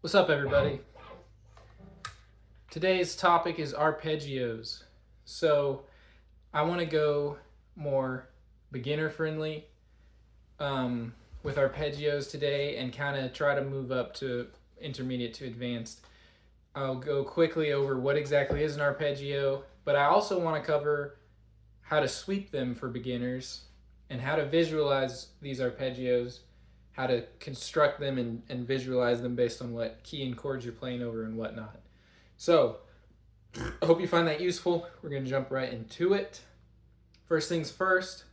What's up, everybody? Today's topic is arpeggios. So I want to go more beginner friendly with arpeggios today and kind of try to move up to intermediate to advanced. I'll go quickly over what exactly is an arpeggio, but I also want to cover how to sweep them for beginners and how to visualize these arpeggios, how to construct them and visualize them based on what key and chords you're playing over and whatnot. So I hope you find that useful. We're going to jump right into it. First things first,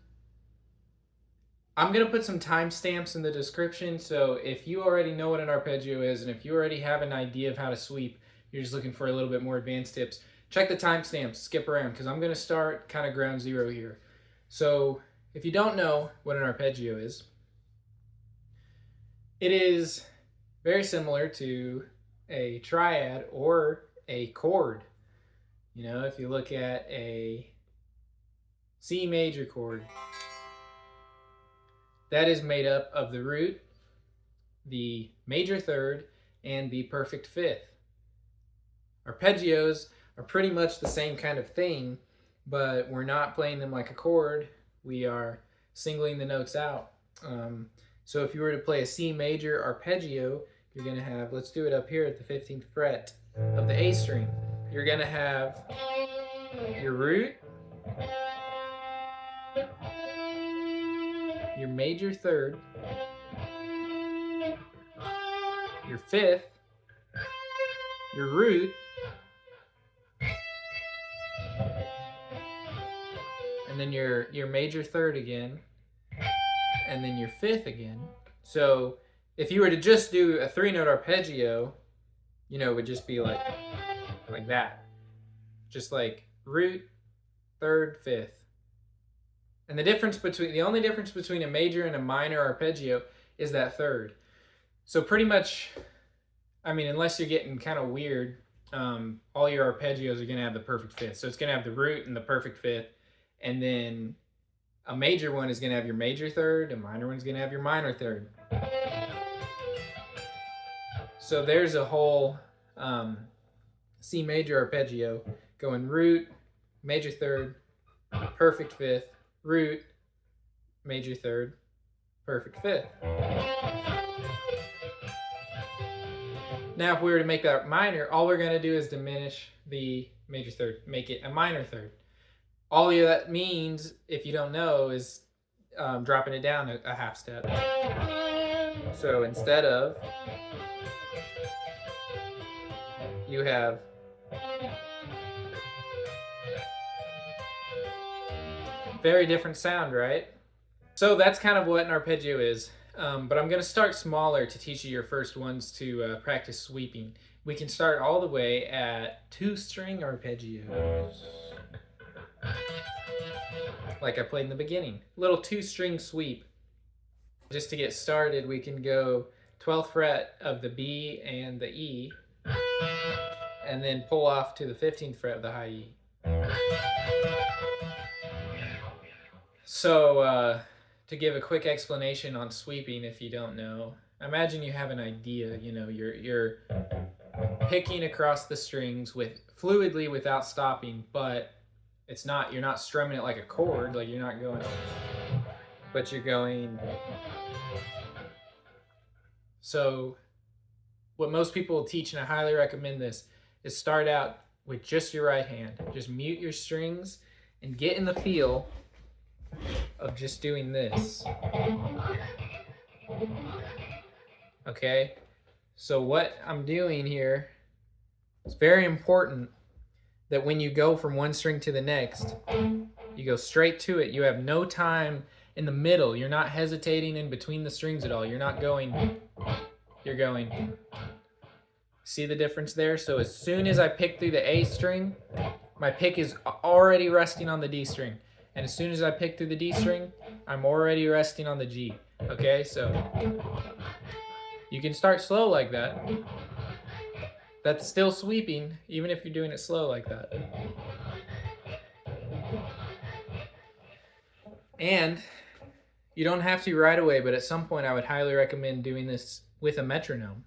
I'm going to put some timestamps in the description, so if you already know what an arpeggio is and if you already have an idea of how to sweep, you're just looking for a little bit more advanced tips, check the timestamps, skip around, because I'm going to start kind of ground zero here. So if you don't know what an arpeggio is, it is very similar to a triad or a chord. You know, if you look at a C major chord, that is made up of the root, the major third, and the perfect fifth. Arpeggios are pretty much the same kind of thing, but we're not playing them like a chord. We are singling the notes out. So if you were to play a C major arpeggio, you're going to have, let's do it up here at the 15th fret of the A string. You're going to have your root, your major third, your fifth, your root, and then your major third again, and then your fifth again. So if you were to just do a 3-note arpeggio, you know, it would just be like that. Just like root, third, fifth. And the only difference between a major and a minor arpeggio is that third. So pretty much, I mean, unless you're getting kind of weird, all your arpeggios are going to have the perfect fifth. So it's going to have the root and the perfect fifth. And then a major one is going to have your major third. A minor one is going to have your minor third. So there's a whole C major arpeggio going root, major third, perfect fifth, root, major third, perfect fifth. Now if we were to make that minor, all we're going to do is diminish the major third, make it a minor third. All that means, if you don't know, is dropping it down a half step. So instead of, you have very different sound, right? So that's kind of what an arpeggio is. But I'm going to start smaller to teach you your first ones to practice sweeping. We can start all the way at 2-string arpeggios, like I played in the beginning. Little 2-string sweep. Just to get started, we can go 12th fret of the B and the E, and then pull off to the 15th fret of the high E. So to give a quick explanation on sweeping, if you don't know, imagine you have an idea. You know, you're picking across the strings fluidly without stopping, but you're not strumming it like a chord, like you're not going, but you're going. So what most people will teach, and I highly recommend this, is start out with just your right hand. Just mute your strings and get in the feel of just doing this. Okay? So what I'm doing here, it's very important that when you go from one string to the next, you go straight to it. You have no time in the middle. You're not hesitating in between the strings at all. You're not going, you're going. See the difference there? So as soon as I pick through the A string, my pick is already resting on the D string. And as soon as I pick through the D string, I'm already resting on the G. Okay, so you can start slow like that. That's still sweeping, even if you're doing it slow like that. And You don't have to right away, but at some point I would highly recommend doing this with a metronome.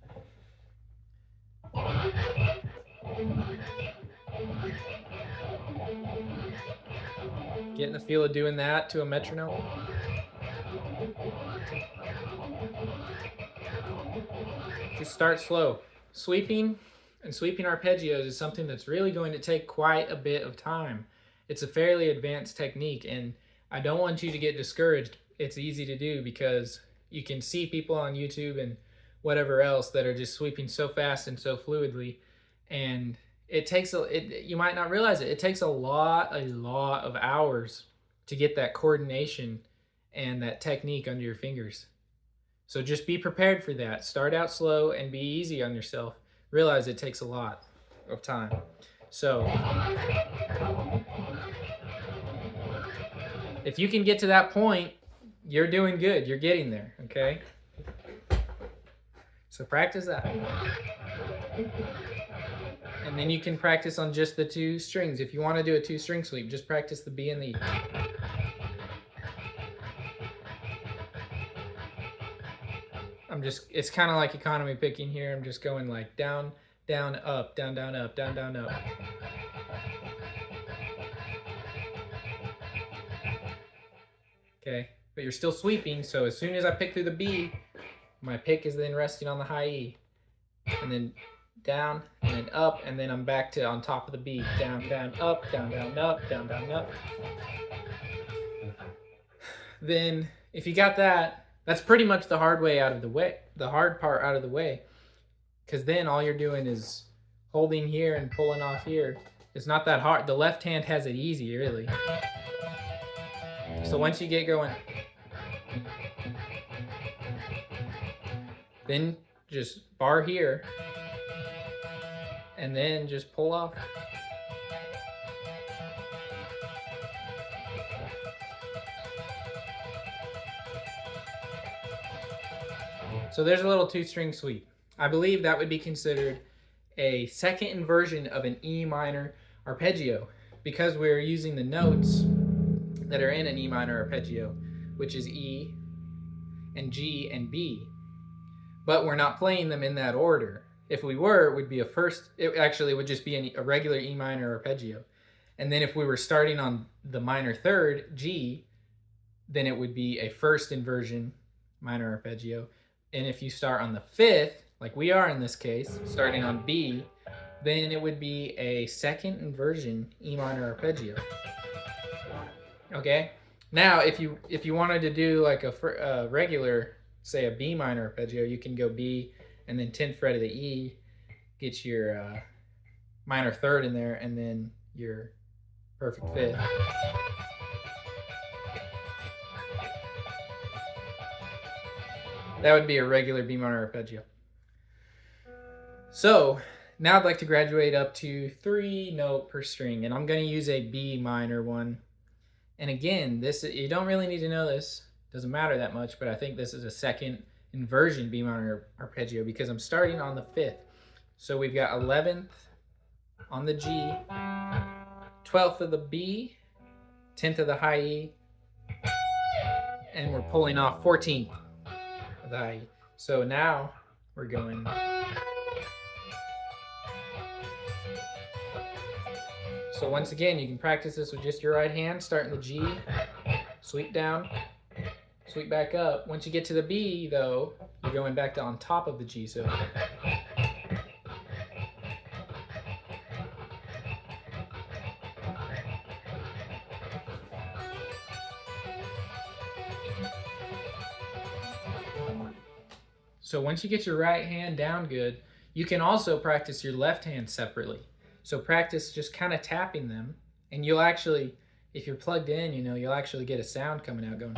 Getting the feel of doing that to a metronome. Just start slow. Sweeping and sweeping arpeggios is something that's really going to take quite a bit of time. It's a fairly advanced technique, and I don't want you to get discouraged. It's easy to do because you can see people on YouTube and whatever else that are just sweeping so fast and so fluidly, and it takes you might not realize it. It takes a lot of hours to get that coordination and that technique under your fingers. So just be prepared for that. Start out slow and be easy on yourself. Realize it takes a lot of time. So if you can get to that point, you're doing good. You're getting there, okay? So practice that. And then you can practice on just the 2 strings. If you want to do a 2-string sweep, just practice the B and the E. It's kind of like economy picking here. I'm just going like down, down, up, down, down, up, down, down, up. Okay, but you're still sweeping, so as soon as I pick through the B, my pick is then resting on the high E. And then down, and then up, and then I'm back to on top of the B. Down, down, up, down, down, up, down, down, up. Then, if you got that, that's pretty much the hard way out of the way, the hard part out of the way. Because then all you're doing is holding here and pulling off here. It's not that hard. The left hand has it easy, really. So once you get going, then just bar here, and then just pull off. So there's a little 2-string sweep. I believe that would be considered a second inversion of an E minor arpeggio because we're using the notes that are in an E minor arpeggio, which is E and G and B. But we're not playing them in that order. If we were, it would be it actually would just be a regular E minor arpeggio. And then if we were starting on the minor third, G, then it would be a first inversion minor arpeggio. And if you start on the 5th, like we are in this case, starting on B, then it would be a second inversion E minor arpeggio. Okay? Now, if you wanted to do like a regular, say a B minor arpeggio, you can go B and then 10th fret of the E, get your minor third in there, and then your perfect 5th. That would be a regular B minor arpeggio. So now I'd like to graduate up to 3 note per string, and I'm going to use a B minor one. And again, this you don't really need to know this. Doesn't matter that much, but I think this is a second inversion B minor arpeggio because I'm starting on the 5th. So we've got 11th on the G, 12th of the B, 10th of the high E, and we're pulling off 14th. So now we're going. So once again, you can practice this with just your right hand, starting the G, sweep down, sweep back up. Once you get to the B, though, you're going back to on top of the G. So once you get your right hand down good, you can also practice your left hand separately. So practice just kind of tapping them, and you'll actually, if you're plugged in, you'll actually get a sound coming out going.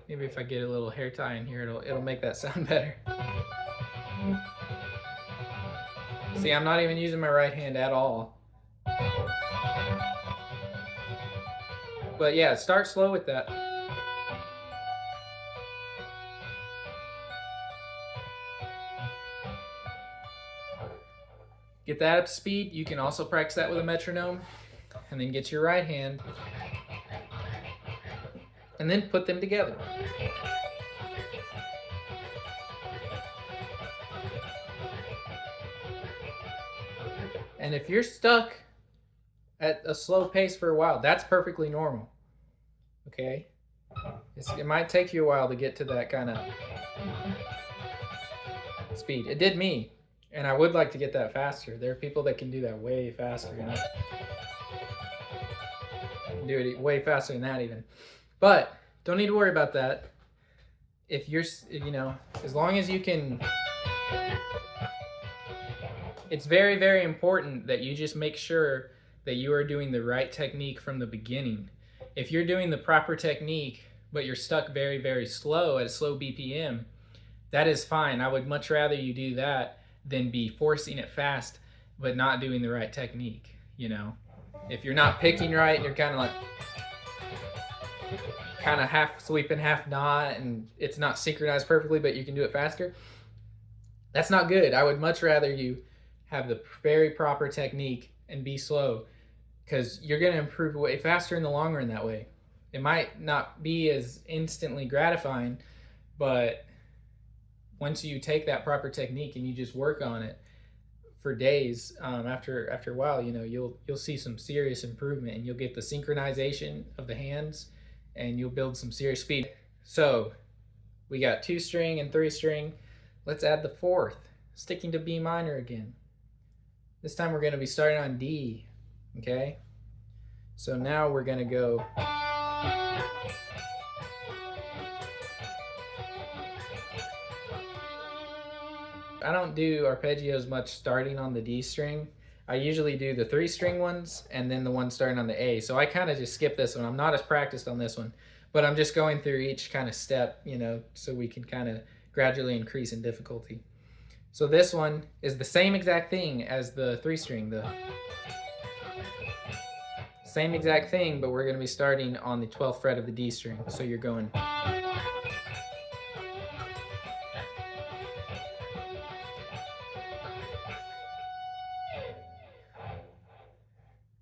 Maybe if I get a little hair tie in here, it'll make that sound better. See, I'm not even using my right hand at all. But yeah, start slow with that. Get that up to speed. You can also practice that with a metronome. And then get your right hand. And then put them together. And if you're stuck at a slow pace for a while, that's perfectly normal. Okay? It might take you a while to get to that kind of speed. It did me. And I would like to get that faster. There are people that can do that way faster. You know? Can do it way faster than that even. But don't need to worry about that. If you're, as long as you can, it's very, very important that you just make sure that you are doing the right technique from the beginning. If you're doing the proper technique, but you're stuck very, very slow at a slow BPM, that is fine. I would much rather you do that than be forcing it fast, but not doing the right technique, If you're not picking right, you're kind of half sweeping, half not, and it's not synchronized perfectly, but you can do it faster. That's not good. I would much rather you have the very proper technique and be slow, because you're going to improve way faster in the long run that way. It might not be as instantly gratifying, but once you take that proper technique and you just work on it for days, after a while, you'll see some serious improvement, and you'll get the synchronization of the hands, and you'll build some serious speed. So we got 2-string and 3-string. Let's add the 4th, sticking to B minor again. This time we're going to be starting on D, okay? So now we're going to go. I don't do arpeggios much starting on the D string. I usually do the 3-string ones and then the one starting on the A. So I kind of just skip this one. I'm not as practiced on this one, but I'm just going through each kind of step, so we can kind of gradually increase in difficulty. So this one is the same exact thing as the 3-string, the same exact thing, but we're going to be starting on the 12th fret of the D string. So you're going.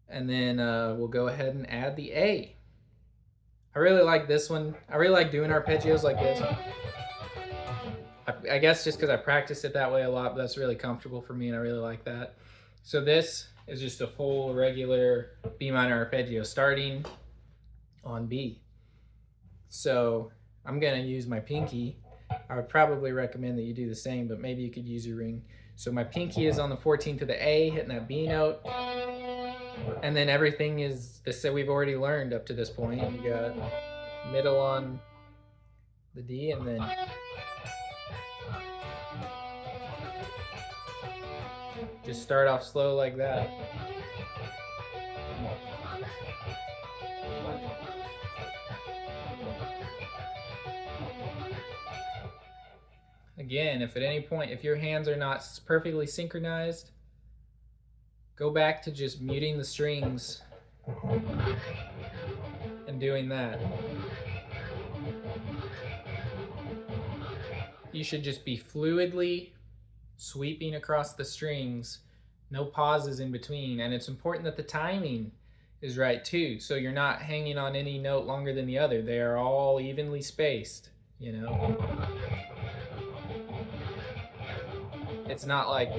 And then we'll go ahead and add the A. I really like this one. I really like doing arpeggios like this. I guess just because I practiced it that way a lot, but that's really comfortable for me, and I really like that. So this is just a full regular B minor arpeggio starting on B. So I'm going to use my pinky. I would probably recommend that you do the same, but maybe you could use your ring. So my pinky is on the 14th of the A, hitting that B note. And then everything is the same we've already learned up to this point. You got middle on the D, and then just start off slow like that. Again, if at any point, if your hands are not perfectly synchronized, go back to just muting the strings and doing that. You should just be fluidly sweeping across the strings, no pauses in between, and it's important that the timing is right too, so you're not hanging on any note longer than the other. They are all evenly spaced, It's not like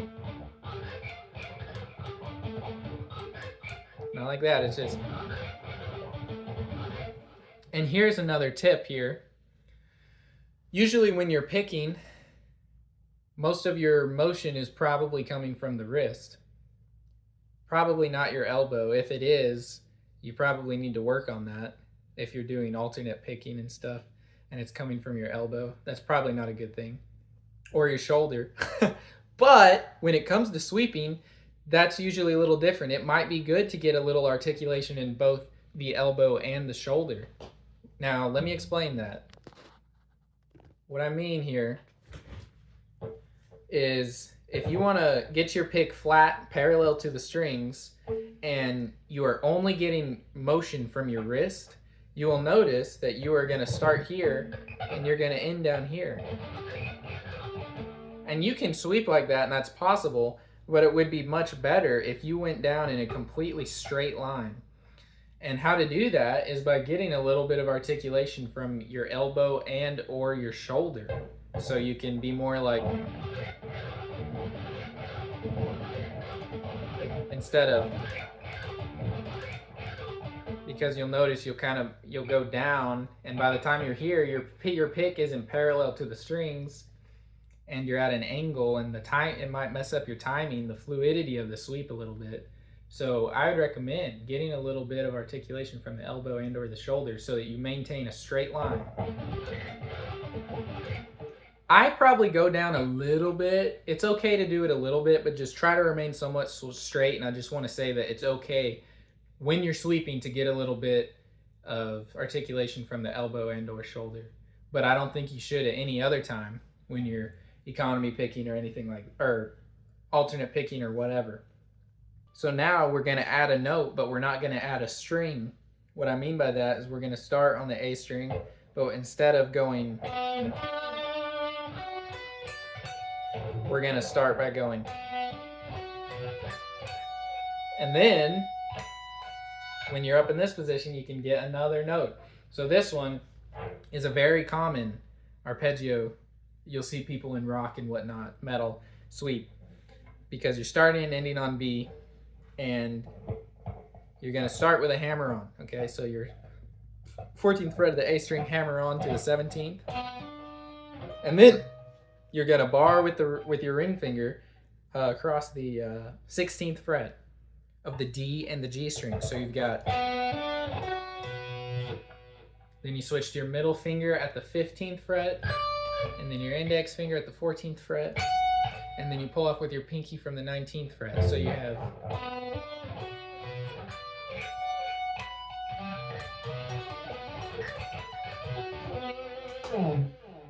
that, it's just. And here's another tip here. Usually when you're picking, most of your motion is probably coming from the wrist. Probably not your elbow. If it is, you probably need to work on that. If you're doing alternate picking and stuff, and it's coming from your elbow, that's probably not a good thing. Or your shoulder. But when it comes to sweeping, that's usually a little different. It might be good to get a little articulation in both the elbow and the shoulder. Now, let me explain that. What I mean here is if you want to get your pick flat parallel to the strings and you are only getting motion from your wrist, you will notice that you are going to start here and you're going to end down here. And you can sweep like that, and that's possible, But it would be much better if you went down in a completely straight line. And how to do that is by getting a little bit of articulation from your elbow and or your shoulder. So you can be more like, instead of, because you'll notice you'll go down, and by the time you're here, your pick isn't parallel to the strings, and you're at an angle, and it might mess up your timing, the fluidity of the sweep a little bit. So I would recommend getting a little bit of articulation from the elbow and or the shoulder so that you maintain a straight line. I probably go down a little bit. It's okay to do it a little bit, but just try to remain somewhat straight. And I just want to say that it's okay when you're sweeping to get a little bit of articulation from the elbow and or shoulder. But I don't think you should at any other time when you're economy picking or anything or alternate picking or whatever. So now we're going to add a note, but we're not going to add a string. What I mean by that is we're going to start on the A string, but instead of going, we're going to start by going. And then when you're up in this position, you can get another note. So this one is a very common arpeggio. You'll see people in rock and whatnot, metal, sweep, because you're starting and ending on B, and you're going to start with a hammer on. Okay, so your 14th fret of the A string, hammer on to the 17th, and then you're going to bar with your ring finger across the 16th fret of the D and the G string. So you've got, then you switch to your middle finger at the 15th fret, and then your index finger at the 14th fret, and then you pull off with your pinky from the 19th fret. So you have,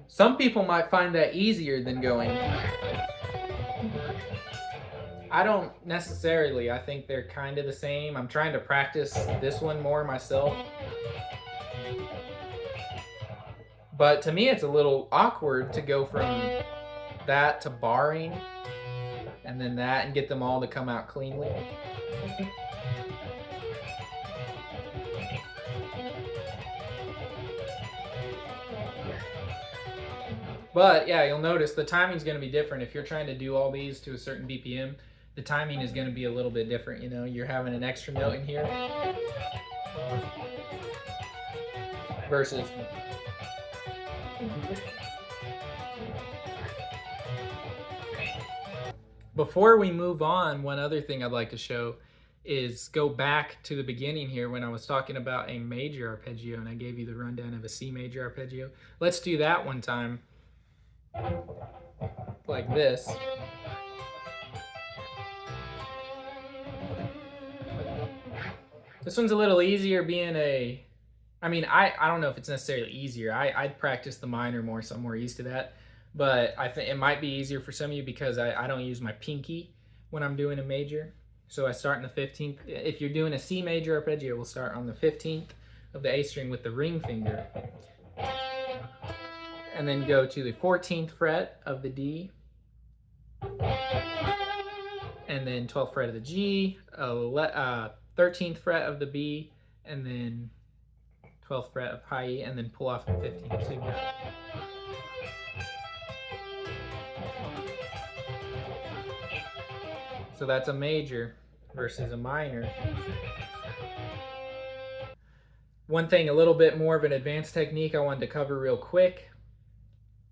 some people might find that easier than going. I don't necessarily. I think they're kind of the same. I'm trying to practice this one more myself. But to me, it's a little awkward to go from that to barring, and then that, and get them all to come out cleanly. But yeah, you'll notice the timing's going to be different. If you're trying to do all these to a certain BPM, the timing is going to be a little bit different. You know, you're having an extra note in here versus before we move on, one other thing I'd like to show is go back to the beginning here when I was talking about a major arpeggio and I gave you the rundown of a C major arpeggio. Let's do that one time like this. This one's a little easier being a, I mean, I don't know if it's necessarily easier. I'd practice the minor more, so I'm more used to that. But I think it might be easier for some of you because I don't use my pinky when I'm doing a major. So I start in the 15th. If you're doing a C major arpeggio, we'll start on the 15th of the A string with the ring finger. And then go to the 14th fret of the D. And then 12th fret of the G, 13th fret of the B, and then 12th fret of high E, and then pull off the 15th. So you've got, so that's a major versus a minor. One thing, a little bit more of an advanced technique I wanted to cover real quick.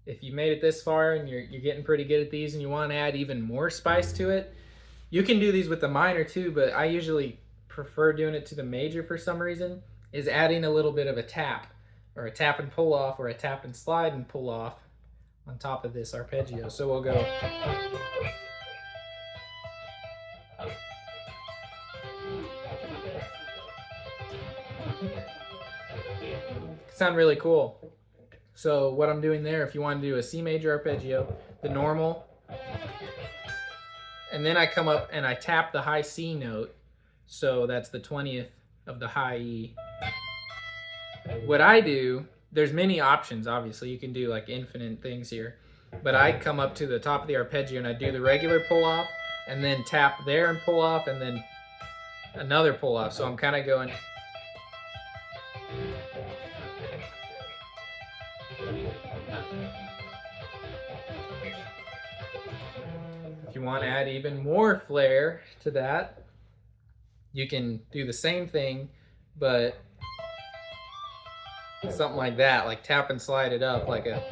If you made it this far and you're getting pretty good at these and you want to add even more spice to it, you can do these with the minor too, but I usually prefer doing it to the major for some reason, is adding a little bit of a tap, or a tap and pull off, or a tap and slide and pull off on top of this arpeggio. So we'll go. Sound really cool. So what I'm doing there, if you want to do a C major arpeggio, the normal, and then I come up and I tap the high C note, so that's the 20th of the high E. What I do, there's many options, obviously, you can do like infinite things here, but I come up to the top of the arpeggio and I do the regular pull off, and then tap there and pull off, and then another pull off. So I'm kind of going. If you want to add even more flair to that, you can do the same thing, but something like that, like tap and slide it up like a.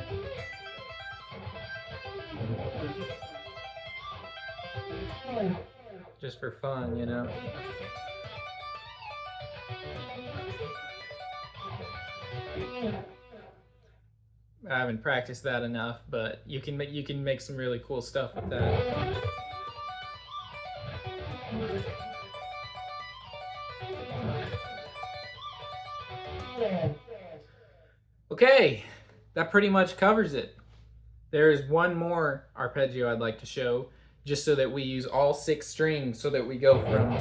Just for fun, you know. I haven't practiced that enough, but you can make some really cool stuff with that. Okay, that pretty much covers it. There is one more arpeggio I'd like to show, just so that we use all 6 strings, so that we go from.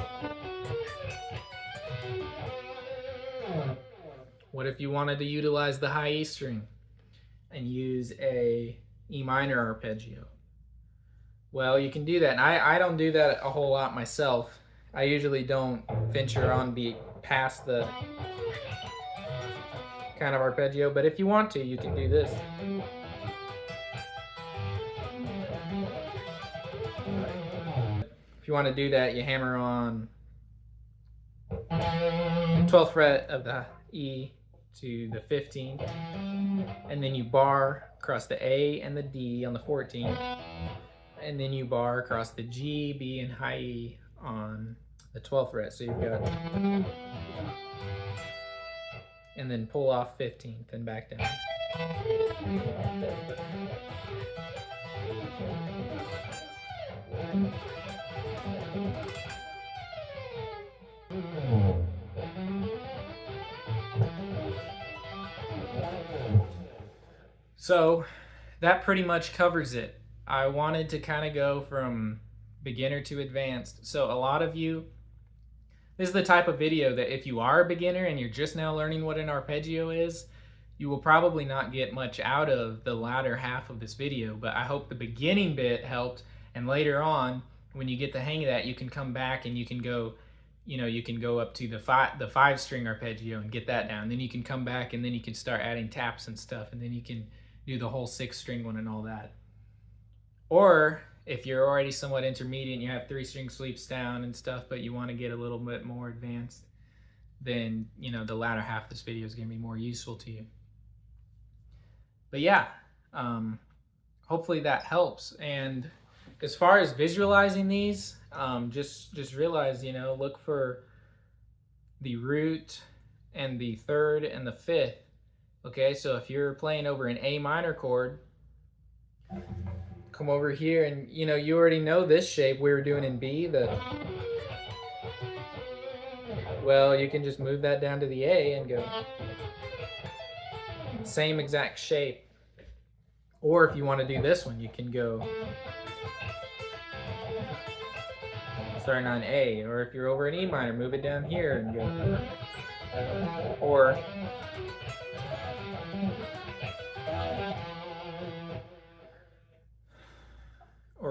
What if you wanted to utilize the high E string and use a E minor arpeggio? Well, you can do that. And I don't do that a whole lot myself. I usually don't venture on beat past the kind of arpeggio, but if you want to, you can do this. If you want to do that, you hammer on 12th fret of the E to the 15th, and then you bar across the A and the D on the 14th, and then you bar across the G, B, and high E on the 12th fret. So you've got, and then pull off 15th and back down. So that pretty much covers it. I wanted to kind of go from beginner to advanced. So a lot of you, this is the type of video that if you are a beginner and you're just now learning what an arpeggio is, you will probably not get much out of the latter half of this video, but I hope the beginning bit helped, and later on, when you get the hang of that, you can come back and you can go, you know, you can go up to the 5-string arpeggio and get that down. Then you can come back and then you can start adding taps and stuff, and then you can do the whole 6-string one and all that. Or if you're already somewhat intermediate and you have 3-string sweeps down and stuff, but you want to get a little bit more advanced, then, you know, the latter half of this video is going to be more useful to you. But yeah, hopefully that helps. And as far as visualizing these, just realize, you know, look for the root and the 3rd and the 5th. Okay, so if you're playing over an A minor chord, come over here and, you know, you already know this shape we were doing in B. Well, you can just move that down to the A and go. Same exact shape. Or if you want to do this one, you can go starting on A. Or if you're over an E minor, move it down here and go. Or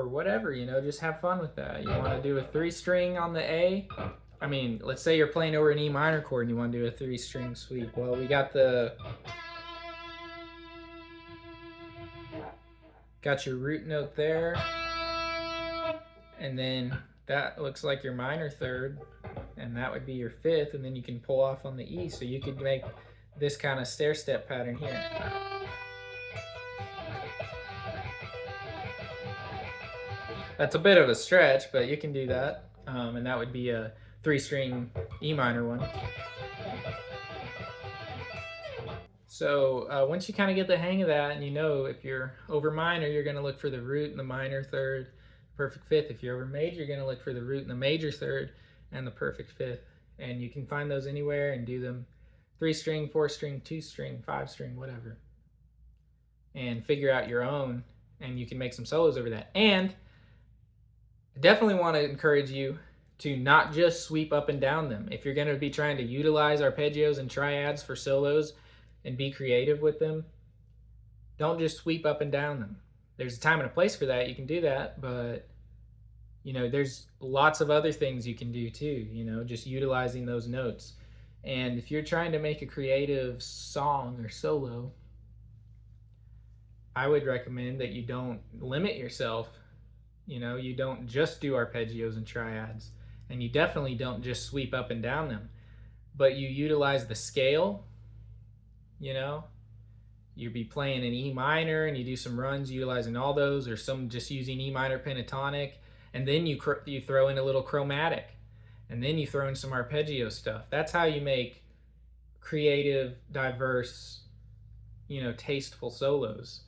whatever, you know, just have fun with that. You want to do a 3-string on the A. I mean, let's say you're playing over an E minor chord and you want to do a 3-string sweep. Well, we got your root note there, and then that looks like your minor 3rd, and that would be your 5th, and then you can pull off on the E. So you could make this kind of stair step pattern here. That's a bit of a stretch, but you can do that, and that would be a 3-string E minor one. So once you kind of get the hang of that, and you know if you're over minor, you're going to look for the root and the minor 3rd, perfect 5th. If you're over major, you're going to look for the root and the major 3rd and the perfect 5th. And you can find those anywhere and do them 3-string, 4-string, 2-string, 5-string, whatever. And figure out your own, and you can make some solos over that. And I definitely want to encourage you to not just sweep up and down them. If you're going to be trying to utilize arpeggios and triads for solos and be creative with them, don't just sweep up and down them. There's a time and a place for that. You can do that, but There's lots of other things you can do too, just utilizing those notes. And if you're trying to make a creative song or solo, I would recommend that you don't limit yourself. You don't just do arpeggios and triads, and you definitely don't just sweep up and down them, but you utilize the scale. you know you'd be playing in E minor and you do some runs utilizing all those, or some just using E minor pentatonic, and then you throw in a little chromatic, and then you throw in some arpeggio stuff. That's how you make creative, diverse, tasteful solos.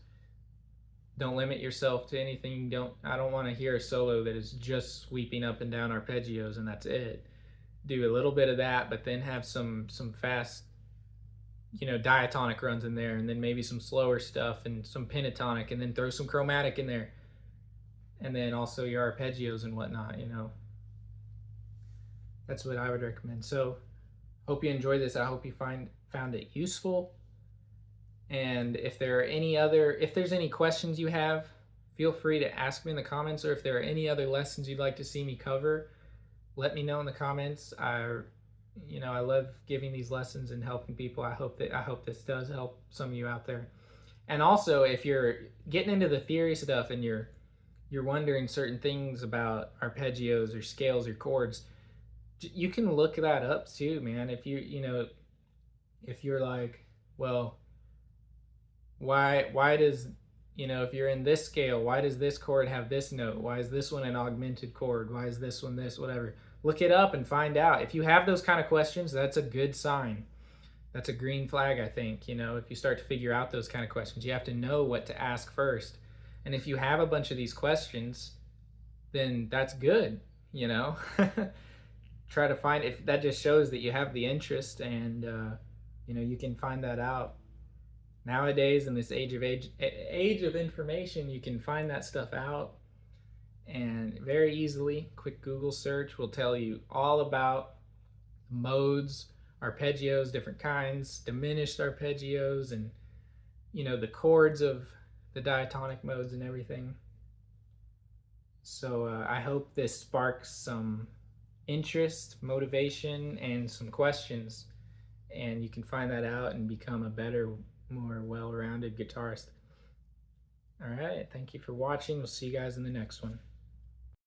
Don't limit yourself to anything. I don't want to hear a solo that is just sweeping up and down arpeggios and that's it. Do a little bit of that, but then have some fast, diatonic runs in there, and then maybe some slower stuff and some pentatonic, and then throw some chromatic in there, and then also your arpeggios and whatnot. That's what I would recommend. So hope you enjoyed this. I hope you found it useful. And if there's any questions you have, feel free to ask me in the comments, or if there are any other lessons you'd like to see me cover, let me know in the comments. I love giving these lessons and helping people. I hope this does help some of you out there. And also, if you're getting into the theory stuff and you're wondering certain things about arpeggios or scales or chords, you can look that up too, man. If you're like, well, why does, if you're in this scale, why does this chord have this note? Why is this one an augmented chord? Why is this one this? Whatever. Look it up and find out. If you have those kind of questions, that's a good sign. That's a green flag, I think. If you start to figure out those kind of questions, you have to know what to ask first. And if you have a bunch of these questions, then that's good. Try to find, if that just shows that you have the interest, and you can find that out. Nowadays, in this age of information, you can find that stuff out, and very easily. Quick Google search will tell you all about modes, arpeggios, different kinds, diminished arpeggios, and the chords of the diatonic modes and everything. So I hope this sparks some interest, motivation, and some questions, and you can find that out and become a better, more well-rounded guitarist. All right, thank you for watching. We'll see you guys in the next one.